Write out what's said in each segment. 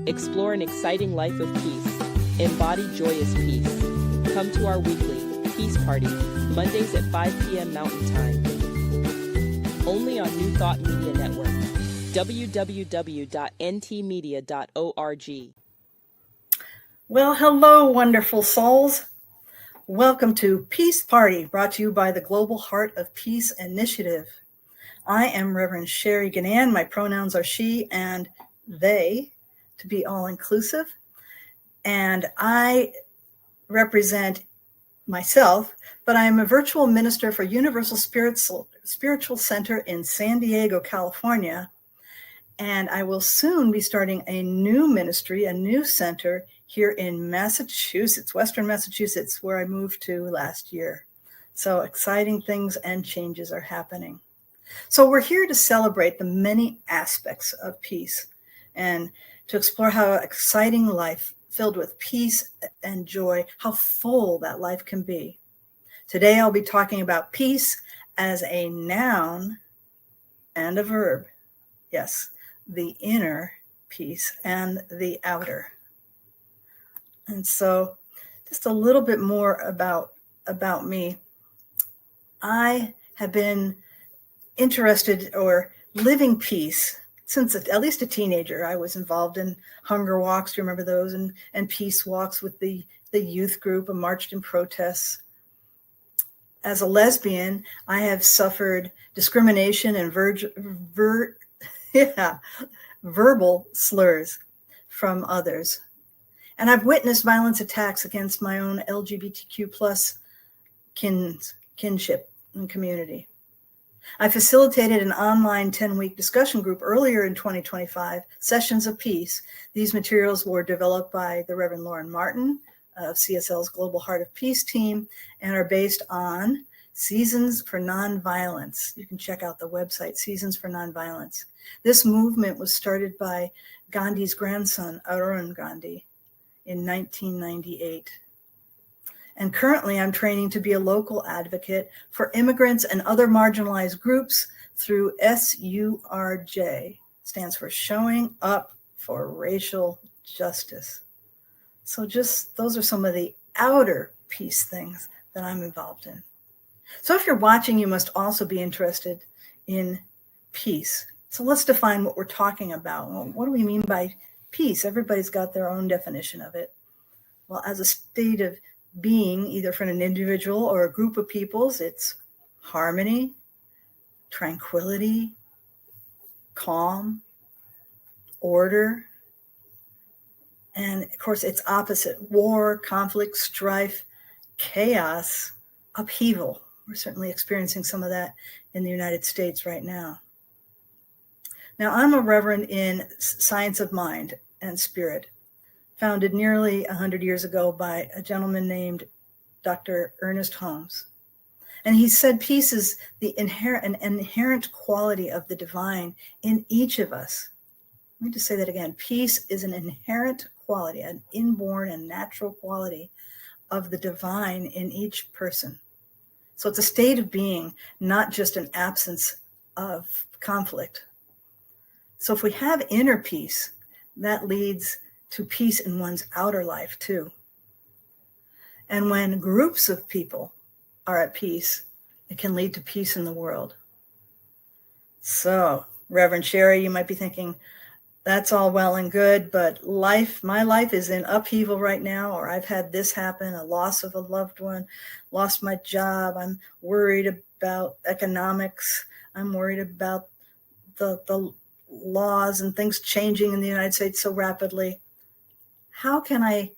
Explore an exciting life of peace. Embody joyous peace. Come to our weekly Peace Party, Mondays at 5 p.m. Mountain Time. Only on New Thought Media Network. www.ntmedia.org. Well, hello, wonderful souls. Welcome to Peace Party, brought to you by the Global Heart of Peace Initiative. I am Reverend Sherri Ginand. My pronouns are she and they, to be all-inclusive. And I represent myself, but I am a virtual minister for Universal Spiritual Center in San Diego, California. And I will soon be starting a new ministry, a new center here in Massachusetts, Western Massachusetts, where I moved to last year. So exciting things and changes are happening. So we're here to celebrate the many aspects of peace and to explore how exciting life filled with peace and joy, how full that life can be. Today I'll be talking about peace as a noun and a verb. Yes, the inner peace and the outer. And so just a little bit more about me. I have been interested or living peace since at least a teenager. I was involved in hunger walks, do you remember those? And peace walks with the youth group and marched in protests. As a lesbian, I have suffered discrimination and verbal slurs from others. And I've witnessed violence attacks against my own LGBTQ plus kinship and community. I facilitated an online 10-week discussion group earlier in 2025, Sessions of Peace. These materials were developed by the Reverend Lauren Martin of CSL's Global Heart of Peace team and are based on Seasons for Nonviolence. You can check out the website, Seasons for Nonviolence. This movement was started by Gandhi's grandson, Arun Gandhi, in 1998. And currently I'm training to be a local advocate for immigrants and other marginalized groups through SURJ, stands for Showing Up for Racial Justice. So just those are some of the outer peace things that I'm involved in. So if you're watching, you must also be interested in peace. So let's define what we're talking about. Well, what do we mean by peace? Everybody's got their own definition of it. Well, as a state of being, either for an individual or a group of peoples, it's harmony, tranquility, calm, order, and of course its opposite: war, conflict, strife, chaos, upheaval. We're certainly experiencing some of that in the United States right now. Now, I'm a reverend in science of mind and spirit, founded nearly 100 years ago by a gentleman named Dr. Ernest Holmes. And he said peace is an inherent quality of the divine in each of us. Let me just say that again. Peace is an inherent quality, an inborn and natural quality of the divine in each person. So it's a state of being, not just an absence of conflict. So if we have inner peace, that leads to peace in one's outer life too. And when groups of people are at peace, it can lead to peace in the world. So, Reverend Sherri, you might be thinking, that's all well and good, but my life is in upheaval right now, or I've had this happen, a loss of a loved one, lost my job, I'm worried about economics, I'm worried about the laws and things changing in the United States so rapidly. How can I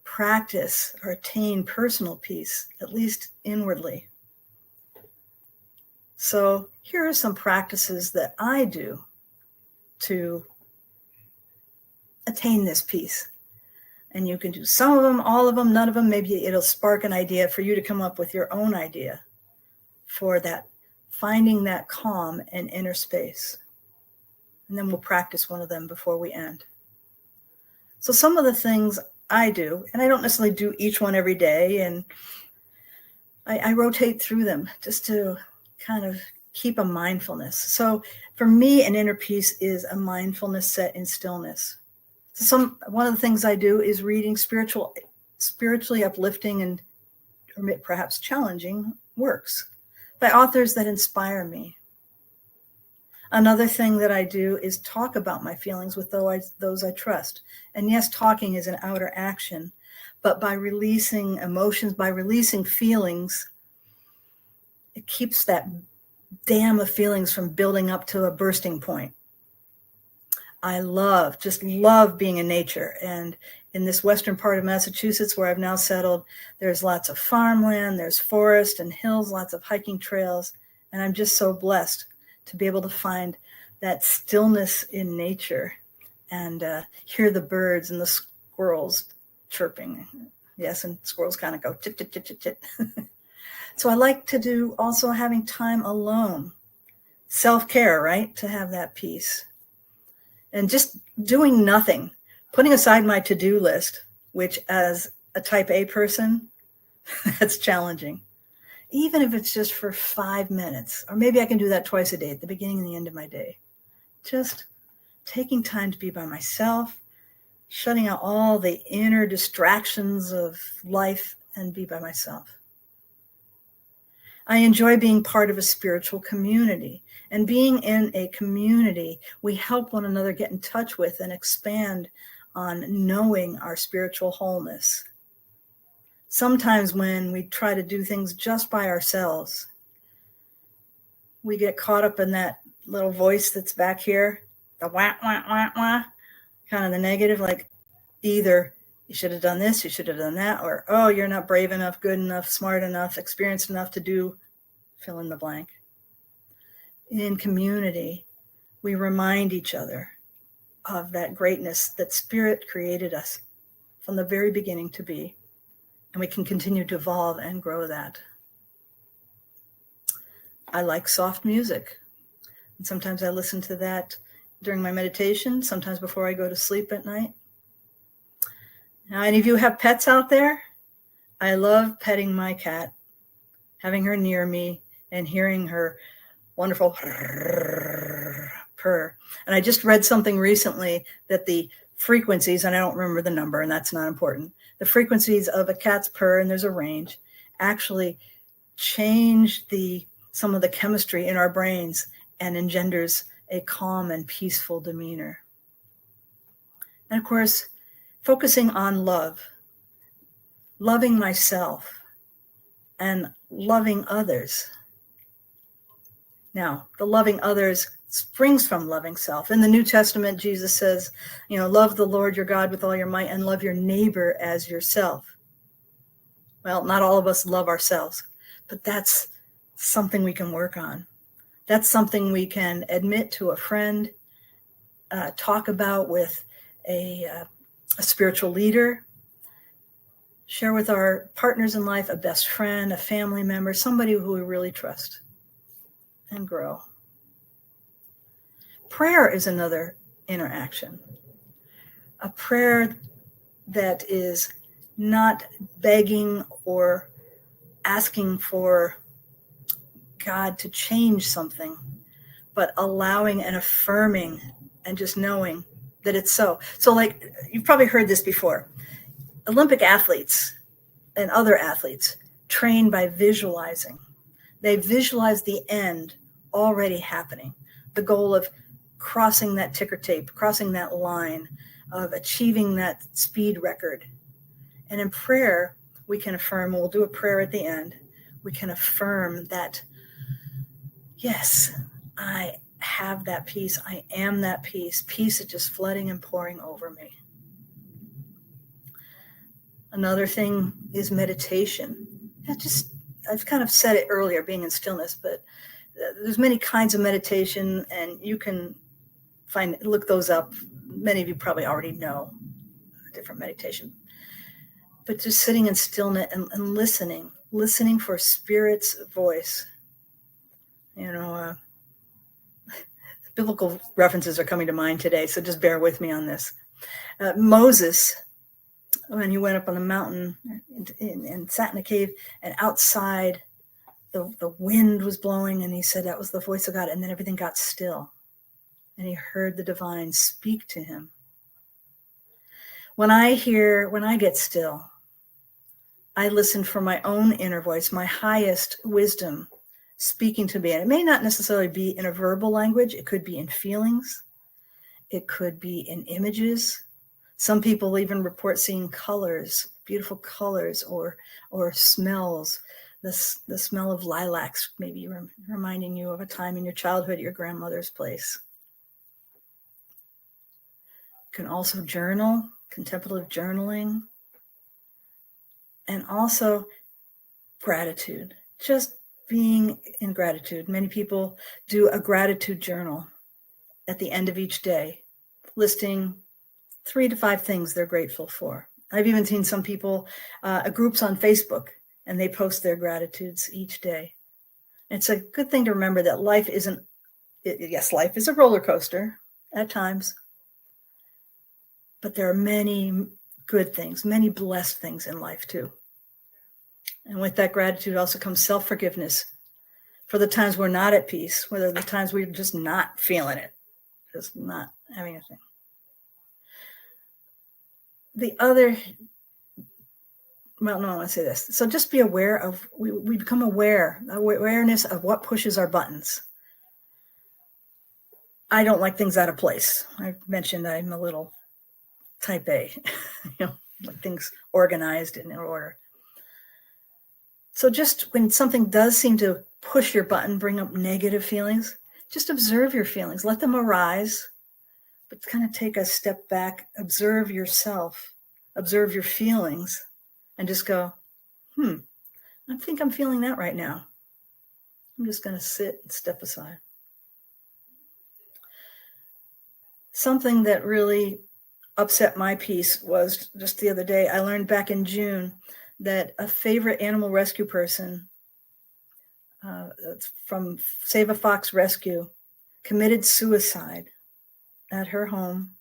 practice or attain personal peace, at least inwardly? So here are some practices that I do to attain this peace. And you can do some of them, all of them, none of them. Maybe it'll spark an idea for you to come up with your own idea for that, finding that calm and inner space. And then we'll practice one of them before we end. So some of the things I do, and I don't necessarily do each one every day, and I rotate through them just to kind of keep a mindfulness. So for me, an inner peace is a mindfulness set in stillness. One of the things I do is reading spiritually uplifting and or perhaps challenging works by authors that inspire me. Another thing that I do is talk about my feelings with those I trust. And yes, talking is an outer action, but by releasing emotions, by releasing feelings, it keeps that dam of feelings from building up to a bursting point. I just love being in nature. And in this western part of Massachusetts where I've now settled, there's lots of farmland, there's forest and hills, lots of hiking trails. And I'm just so blessed to be able to find that stillness in nature and hear the birds and the squirrels chirping. Yes, and squirrels kind of go chit, chit, chit, chit, chit. So I like to do also having time alone. Self-care, right? To have that peace. And just doing nothing, putting aside my to-do list, which as a type A person, that's challenging. Even if it's just for 5 minutes, or maybe I can do that twice a day at the beginning and the end of my day. Just taking time to be by myself, shutting out all the inner distractions of life and be by myself. I enjoy being part of a spiritual community. And being in a community, we help one another get in touch with and expand on knowing our spiritual wholeness. Sometimes when we try to do things just by ourselves, we get caught up in that little voice that's back here, the wah, wah, wah, wah, kind of the negative, like either you should have done this, you should have done that, or, oh, you're not brave enough, good enough, smart enough, experienced enough to do fill in the blank. In community, we remind each other of that greatness that Spirit created us from the very beginning to be, and we can continue to evolve and grow that. I like soft music, and sometimes I listen to that during my meditation, sometimes before I go to sleep at night. Now, any of you have pets out there? I love petting my cat, having her near me, and hearing her wonderful purr. And I just read something recently that the frequencies, and I don't remember the number, and that's not important, the frequencies of a cat's purr, and there's a range, actually change some of the chemistry in our brains and engenders a calm and peaceful demeanor. And of course, focusing on love, loving myself, and loving others. Now, the loving others springs from loving self. In the New Testament, Jesus says, love the Lord your God with all your might and love your neighbor as yourself. Well, not all of us love ourselves, but that's something we can work on. That's something we can admit to a friend, talk about with a spiritual leader, share with our partners in life, a best friend, a family member, somebody who we really trust, and grow. Prayer is another interaction. A prayer that is not begging or asking for God to change something, but allowing and affirming and just knowing that it's so. So like, you've probably heard this before. Olympic athletes and other athletes train by visualizing. They visualize the end already happening, the goal of crossing that ticker tape, crossing that line, of achieving that speed record. And in prayer, we can affirm, we'll do a prayer at the end, we can affirm that, yes, I have that peace, I am that peace. Peace is just flooding and pouring over me. Another thing is meditation. I've kind of said it earlier, being in stillness, but there's many kinds of meditation, and you can look those up. Many of you probably already know different meditation. But just sitting in stillness and listening for Spirit's voice. Biblical references are coming to mind today, so just bear with me on this. Moses, when he went up on the mountain and sat in a cave, and outside the wind was blowing, and he said that was the voice of God, and then everything got still. And he heard the divine speak to him. When I get still, I listen for my own inner voice, my highest wisdom speaking to me. And it may not necessarily be in a verbal language. It could be in feelings. It could be in images. Some people even report seeing colors, beautiful colors, or smells. The smell of lilacs, maybe reminding you of a time in your childhood at your grandmother's place. You can also journal, contemplative journaling, and also gratitude, just being in gratitude. Many people do a gratitude journal at the end of each day, listing 3 to 5 things they're grateful for. I've even seen some people, groups on Facebook, and they post their gratitudes each day. It's a good thing to remember that life isn't, yes, life is a roller coaster at times, but there are many good things, many blessed things in life too. And with that gratitude also comes self-forgiveness for the times we're not at peace, whether the times we're just not feeling it, just not having a thing. The other, well, no, I want to say this. So just be aware of, we become awareness of what pushes our buttons. I don't like things out of place. I mentioned I'm a little type A, like things organized and in order. So just when something does seem to push your button, bring up negative feelings, just observe your feelings, let them arise, but kind of take a step back, observe yourself, observe your feelings, and just go, I think I'm feeling that right now. I'm just going to sit and step aside. Something that really upset my peace was just the other day, I learned back in June that a favorite animal rescue person from Save a Fox Rescue committed suicide at her home.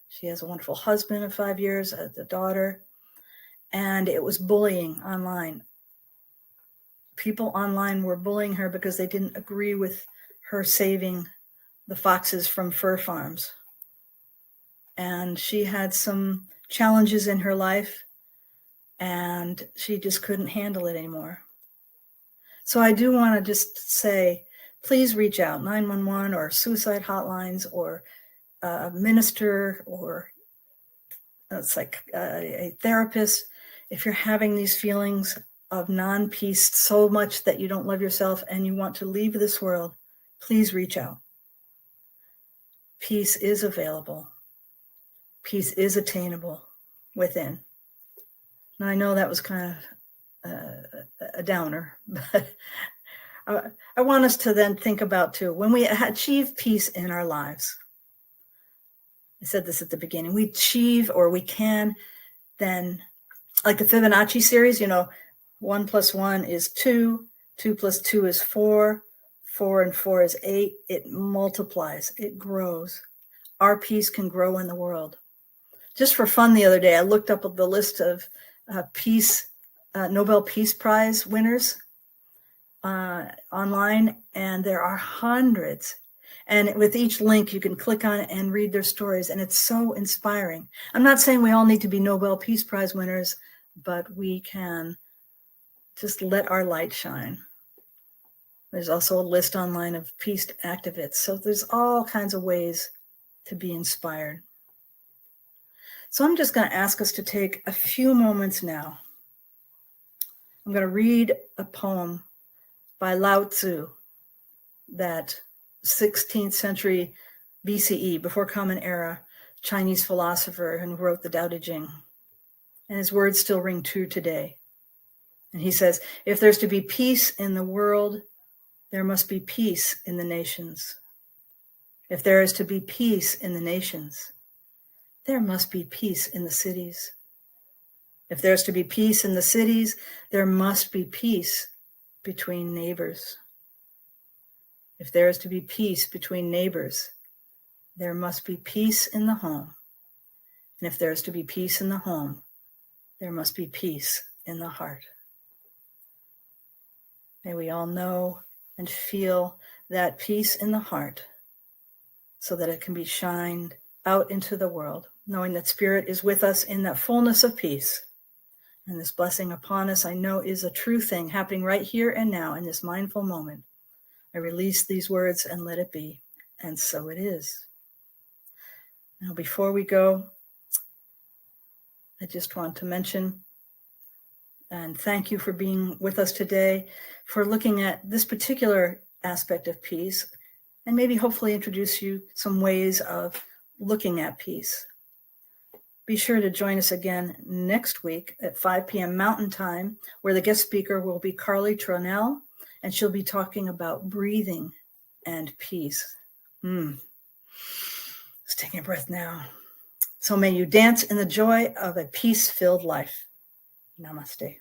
She has a wonderful husband of 5 years, a daughter, and it was bullying online. People online were bullying her because they didn't agree with her saving the foxes from fur farms. And she had some challenges in her life, and she just couldn't handle it anymore. So I do want to just say, please reach out, 911 or suicide hotlines, or a minister, or it's like a therapist. If you're having these feelings of non-peace so much that you don't love yourself and you want to leave this world, please reach out. Peace is available. Peace is attainable within. Now, I know that was kind of a downer, but I want us to then think about too, when we achieve peace in our lives, I said this at the beginning, we achieve, or we can then, like the Fibonacci series, 1 + 1 is 2, 2 + 2 is 4, 4 and 4 is 8. It multiplies, it grows. Our peace can grow in the world. Just for fun, the other day, I looked up the list of Nobel Peace Prize winners online, and there are hundreds. And with each link, you can click on it and read their stories, and it's so inspiring. I'm not saying we all need to be Nobel Peace Prize winners, but we can just let our light shine. There's also a list online of peace activists. So there's all kinds of ways to be inspired. So I'm just going to ask us to take a few moments now. I'm going to read a poem by Lao Tzu, that 16th century BCE, before Common Era, Chinese philosopher who wrote the Tao Te Ching. And his words still ring true today. And he says, if there's to be peace in the world, there must be peace in the nations. If there is to be peace in the nations, there must be peace in the cities. If there's to be peace in the cities, there must be peace between neighbors. If there is to be peace between neighbors, there must be peace in the home. And if there is to be peace in the home, there must be peace in the heart. May we all know and feel that peace in the heart so that it can be shined out into the world. knowing that Spirit is with us in that fullness of peace. And this blessing upon us, I know, is a true thing happening right here and now in this mindful moment. I release these words and let it be. And so it is. Now, before we go, I just want to mention and thank you for being with us today, for looking at this particular aspect of peace, and maybe hopefully introduce you some ways of looking at peace. Be sure to join us again next week at 5 p.m. Mountain Time, where the guest speaker will be Carly Tronell, and she'll be talking about breathing and peace. Let's take a breath now. So may you dance in the joy of a peace-filled life. Namaste.